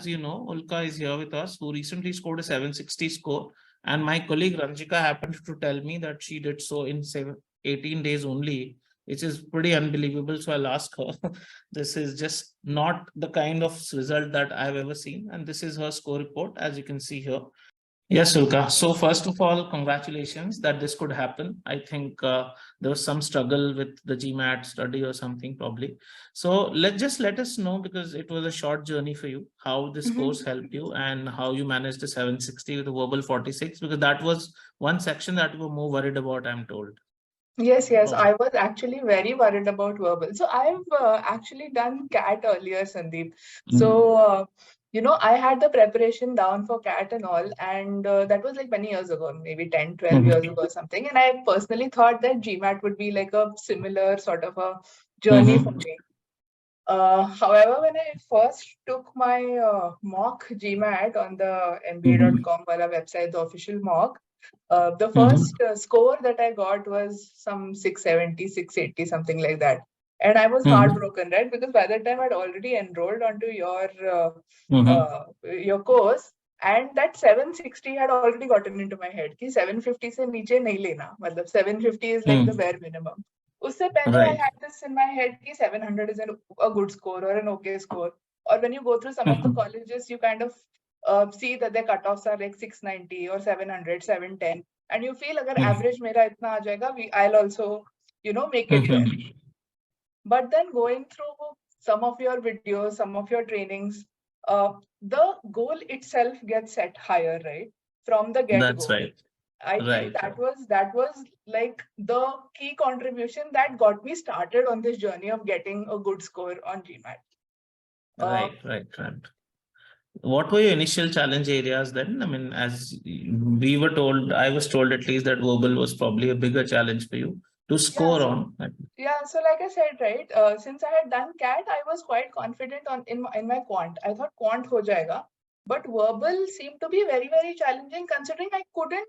as you know, Ulka is here with us, who recently scored a 760 score. And my colleague Ranjika happened to tell me that she did so in 18 days only, which is pretty unbelievable. So I'll ask her. This is just not the kind of result that I've ever seen. And this is her score report, as you can see here. Yes, Ulka. So first of all, congratulations that this could happen. I think there was some struggle with the GMAT study or something probably. So let us know, because it was a short journey for you, how this course helped you and how you managed the 760 with the verbal 46, because that was one section that you were more worried about, I'm told. Yes, I was actually very worried about verbal. So I've actually done CAT earlier, Sandeep. So, I had the preparation down for CAT and all, and that was like many years ago, maybe 10, 12 years ago or something. And I personally thought that GMAT would be like a similar sort of a journey for me. However, when I first took my mock GMAT on the MBA.com website, the official mock, the first score that I got was some 670, 680, something like that. And I was heartbroken, right? Because by that time I'd already enrolled onto your course, and that 760 had already gotten into my head. कि 750 se niche nahi lena. Matlab 750 is like the bare minimum. Usse pehle I had this in my head कि 700 is a good score or an okay score. Or when you go through some of the colleges, you kind of see that their cutoffs are like 690 or 700, 710. And you feel agar average mera itna aa jayega, I'll also, make it there. But then going through some of your videos, some of your trainings, the goal itself gets set higher, right? From the get-go. That's right. I think that was like the key contribution that got me started on this journey of getting a good score on GMAT. Right. What were your initial challenge areas then? I mean, as we were told, I was told at least that verbal was probably a bigger challenge for you to score on. Yeah, so like I said, right, since I had done CAT, I was quite confident in my Quant. I thought Quant ho jayega. But verbal seemed to be very, very challenging, considering I couldn't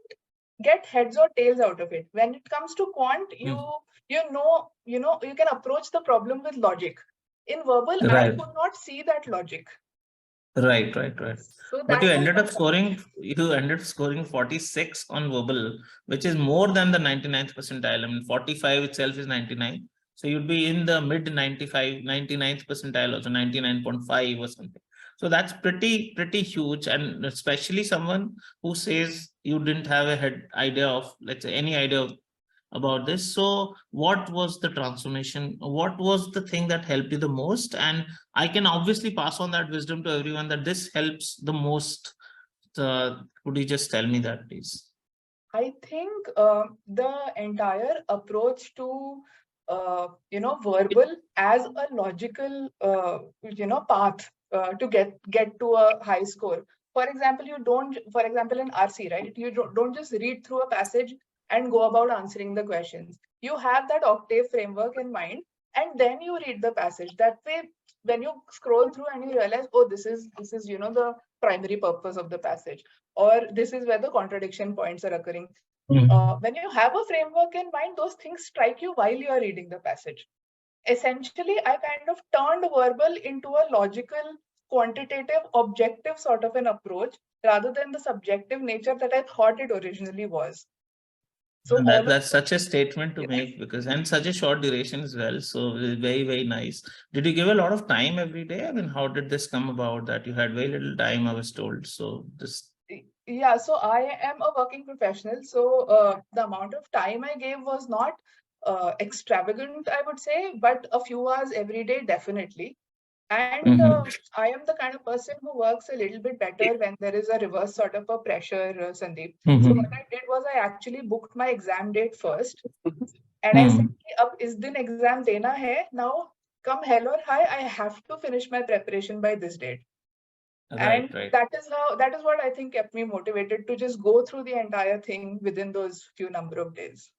get heads or tails out of it. When it comes to Quant, you can approach the problem with logic. In verbal, I could not see that logic. Right. So but you ended up scoring 46 on verbal, which is more than the 99th percentile. I mean, 45 itself is 99. So you'd be in the mid 99th percentile, also 99.5 or something. So that's pretty huge. And especially someone who says you didn't have idea of, let's say, any idea about this. So what was the transformation? What was the thing that helped you the most? And I can obviously pass on that wisdom to everyone that this helps the most. Could you just tell me that, please? I think the entire approach to verbal as a logical path to get to a high score. For example, in RC, right, you don't just read through a passage and go about answering the questions. You have that octave framework in mind, and then you read the passage. That way, when you scroll through and you realize, oh, this is the primary purpose of the passage, or this is where the contradiction points are occurring. When you have a framework in mind, those things strike you while you are reading the passage. Essentially, I kind of turned verbal into a logical, quantitative, objective sort of an approach, rather than the subjective nature that I thought it originally was. So that's such a statement to make, because and such a short duration as well. So very, very nice. Did you give a lot of time every day? I mean, how did this come about that you had very little time, I was told? So this. Yeah, so I am a working professional. So the amount of time I gave was not extravagant, I would say, but a few hours every day, definitely. And I am the kind of person who works a little bit better when there is a reverse sort of a pressure, Sandeep. So what I did was I actually booked my exam date first. And I said, ab is din exam dena hai, now come hell or high, I have to finish my preparation by this date. Right. That is what I think kept me motivated to just go through the entire thing within those few number of days.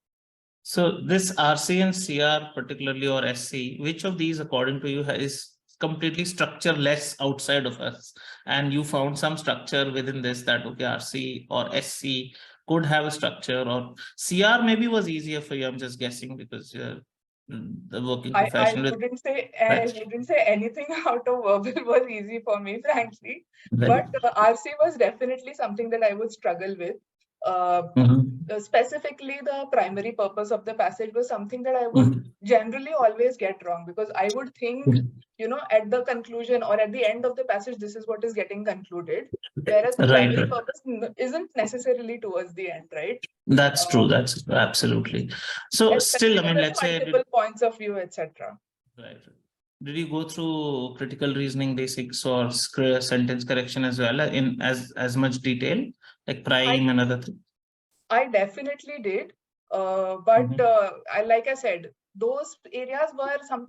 So this RC and CR particularly, or SC, which of these according to you is completely structureless outside of us, and you found some structure within this, that okay, RC or SC could have a structure, or CR maybe was easier for you, I'm just guessing, because the working I profession with, wouldn't say right? anything out of verbal was easy for me, frankly. Right. But RC was definitely something that I would struggle with. Uh, Mhm. Specifically, the primary purpose of the passage was something that I would Mhm. generally always get wrong, because I would think, Mhm. at the conclusion or at the end of the passage, this is what is getting concluded. Whereas the Right, primary right. purpose isn't necessarily towards the end, right? That's Uh, true. That's absolutely. So still, Especially I when mean, there's let's say, multiple points of view, etc. right. Did you go through critical reasoning basics or sentence correction as well in as much detail, like I prime and other things? I definitely did. But Mhm. like I said, those areas were some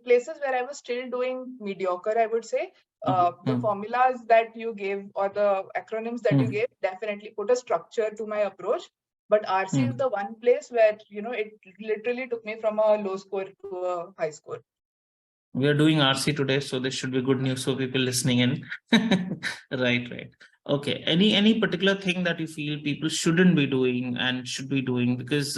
places where I was still doing mediocre, I would say. The Mhm. formulas that you gave or the acronyms that you Mhm. gave definitely put a structure to my approach. But RC is Mhm. the one place where, it literally took me from a low score to a high score. We are doing RC today, so this should be good news for people listening in. Right, right. Okay. Any particular thing that you feel people shouldn't be doing and should be doing? Because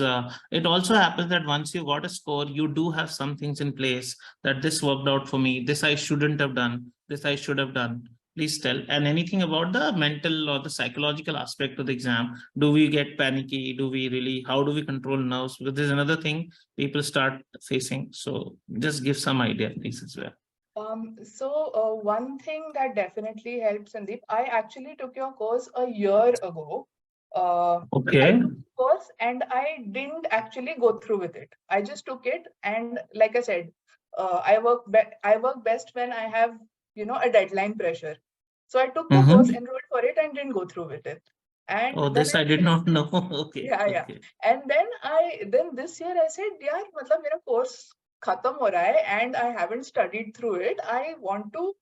it also happens that once you got a score, you do have some things in place that this worked out for me. This I shouldn't have done. This I should have done. Please tell. And anything about the mental or the psychological aspect of the exam. Do we get panicky? Do we really, how do we control nerves? Because there's another thing people start facing. So just give some idea, please, as well. One thing that definitely helped, Sandeep, I actually took your course a year ago. I Okay. took the course and I didn't actually go through with it. I just took it, and like I said, I work best when I have, a deadline pressure. So I took the course, Mm-hmm. enrolled for it, and didn't go through with it. And Oh, then this I I did said, not know. Okay. yeah, yeah. Okay. And then this year I said, यार मतलब मेरा course खत्म हो रहा है and I haven't studied through it. I want to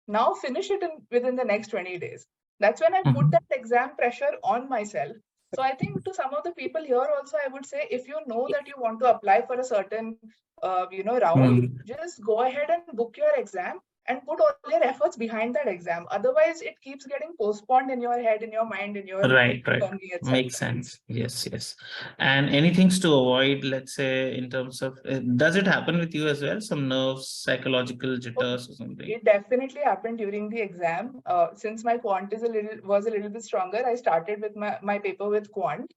now finish it within the next 20 days. That's when I put Mm-hmm. that exam pressure on myself. So I think to some of the people here also, I would say, if you know that you want to apply for a certain, round, just go ahead and book your exam and put all your efforts behind that exam. Otherwise, it keeps getting postponed in your head, in your mind, in your Right, right. journey, Makes etc. sense. Yes, yes. And anything to avoid, let's say, in terms of, does it happen with you as well? Some nerves, psychological jitters or something? It definitely happened during the exam. Since my quant was a little bit stronger, I started with my paper with quant.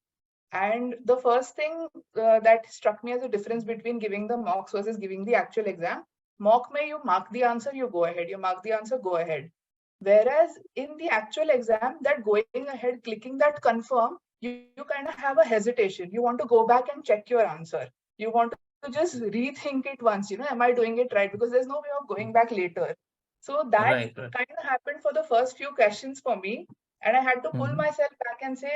And the first thing that struck me as a difference between giving the mocks versus giving the actual exam, mock may you mark the answer, you go ahead. You mark the answer, go ahead. Whereas in the actual exam, that going ahead, clicking that confirm, you kind of have a hesitation. You want to go back and check your answer. You want to just rethink it once, am I doing it right? Because there's no way of going back later. So that Right, right. kind of happened for the first few questions for me. And I had to pull Mm-hmm. myself back and say,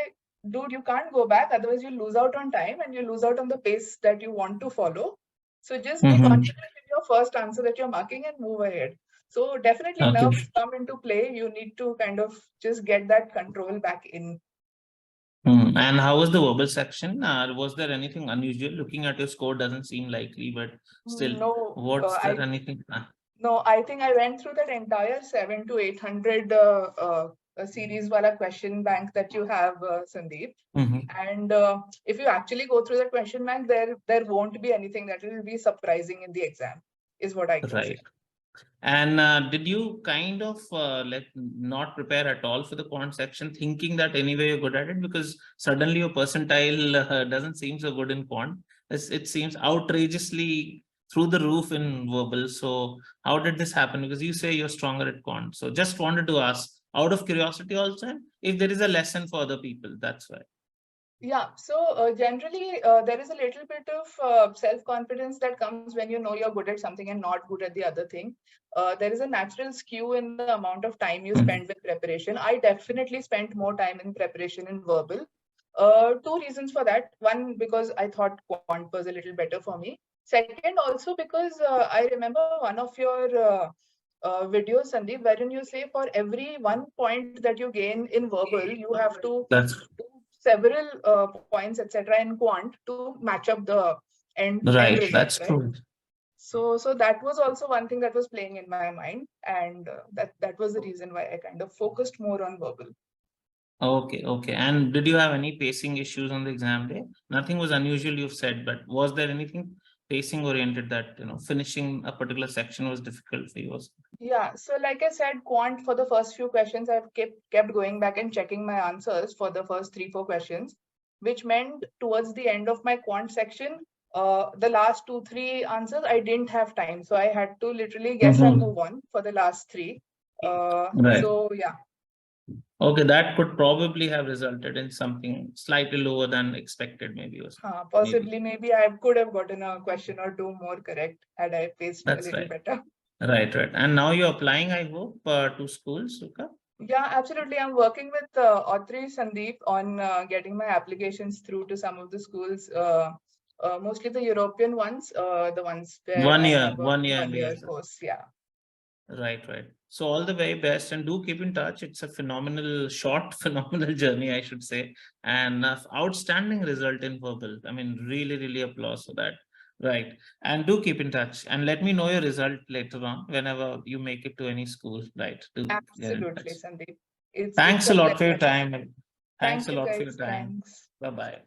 dude, you can't go back. Otherwise, you lose out on time and you lose out on the pace that you want to follow. So just be Mm-hmm. confident in your first answer that you're marking and move ahead. So definitely Okay. nerves come into play. You need to kind of just get that control back in. And how was the verbal section? Was there anything unusual? Looking at your score doesn't seem likely, but still, No, what's I there anything? no, I think I went through that entire 7 to 800 series wala question bank that you have, Sandeep. Mhm. And if you actually go through the question bank, there won't be anything that will be surprising in the exam, is what I can say. Right. And did you kind of not prepare at all for the quant section, thinking that anyway you're good at it? Because suddenly your percentile doesn't seem so good in quant. It seems outrageously through the roof in verbal. So how did this happen? Because you say you're stronger at quant. So just wanted to ask, out of curiosity also, if there is a lesson for other people. That's why. Yeah, so generally there is a little bit of self-confidence that comes when you know you're good at something and not good at the other thing. There is a natural skew in the amount of time you Mhm. spend with preparation. I definitely spent more time in preparation in verbal. Two reasons for that. One, because I thought quant was a little better for me. Second, also because I remember one of your videos, Sandeep, wherein you say for every 1 point that you gain in verbal, you have to That's do several points, etc., in quant to match up the end right. result, That's right? true. So that was also one thing that was playing in my mind, and that was the reason why I kind of focused more on verbal. Okay, okay. And did you have any pacing issues on the exam day? Nothing was unusual, you've said, but was there anything? pacing oriented that, finishing a particular section was difficult for you? Yeah, so like I said, Quant for the first few questions, I've kept going back and checking my answers for the first 3-4 questions, which meant towards the end of my Quant section, the last 2-3 answers, I didn't have time. So I had to literally guess and move on for the last 3. Right. So yeah. Okay, that could probably have resulted in something slightly lower than expected, maybe. Possibly, maybe I could have gotten a question or 2 more correct had I paced a little better. Right. And now you're applying, I hope, to schools, Ulka? Yeah, absolutely. I'm working with Autry Sandeep on getting my applications through to some of the schools, mostly the European ones, the ones where 1 year, I have a 1 year 1 year MBA. course. Yeah. Right. So all the very best, and do keep in touch. It's a phenomenal journey, I should say, and outstanding result in verbal. I mean, really applause for that. Right. And do keep in touch and let me know your result later on whenever you make it to any school. Right. Absolutely, Sandeep. Thanks a lot for your time. Thank you, guys. Thanks. Bye-bye.